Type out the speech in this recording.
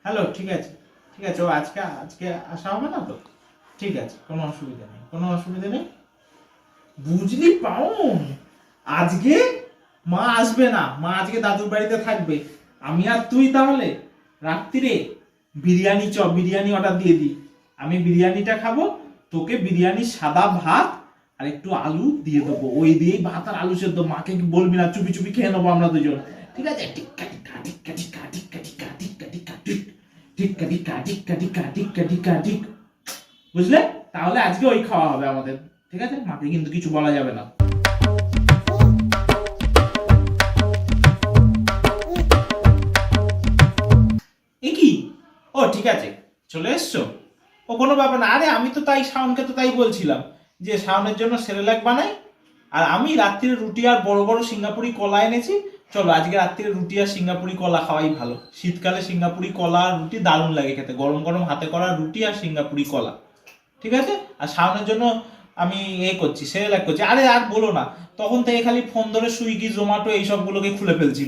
Hello, ঠিক আছে ঠিক আছে, ও আজকে আজকে আসা হবে না তো? ঠিক আছে, কোনো অসুবিধা নেই, কোনো অসুবিধা নেই। বুঝলি পাউন, আজকে মা আসবে না, মা আজকে দাদুর বাড়িতে থাকবে। আমি আর তুই তাহলে রাত্রিরে বিরিয়ানি অর্ডার দিয়ে দিই। আমি বিরিয়ানিটা খাবো, তোকে বিরিয়ানির সাদা ভাত আর একটু আলু দিয়ে দেবো, ওই দিয়েই ভাত আর আলু সেদ্ধ। মাকে বলবি না, চুপি চুপি খেয়ে নেবো আমরা দুজন, ঠিক আছে? টিক্কা টিক্কা টিক্কা টিক্কা টিক্কা টিক্কা টিক্কা টিক্কা টিক টিক্কা টিক্কা টিক্কা টিক্কা টিক্কা টিক্কা টিক। বুঝলে? তাহলে আজকে ওই খাওয়া হবে আমাদের, ঠিক আছে? মাকে কিন্তু কিছু বলা যাবে না। এ কি? ও ঠিক আছে, চলে এসছো? ও কোনো ব্যাপার না। আরে আমি তো তাই শাওনকে তো তাই বলছিলাম যে শাওনের জন্য সেরেলাক বানাই, আর আমি রাত্রিরে রুটি আর বড় বড় সিঙ্গাপুরি কলা এনেছি। চলো আজকে রাত্রিরে রুটি আর সিঙ্গাপুরি কলা খাওয়াই ভালো। শীতকালে সিঙ্গাপুরি কলা আর রুটি দারুণ লাগে খেতে, গরম গরম হাতে করা রুটি আর সিঙ্গাপুরি কলা, ঠিক আছে? আর শাওনের জন্য আমি করছি, সেরেলাক করছি। আরে আর বলো না, তখন থেকে খালি ফোন ধরে সুইগি জোম্যাটো এইসবগুলোকে খুলে ফেলছিল।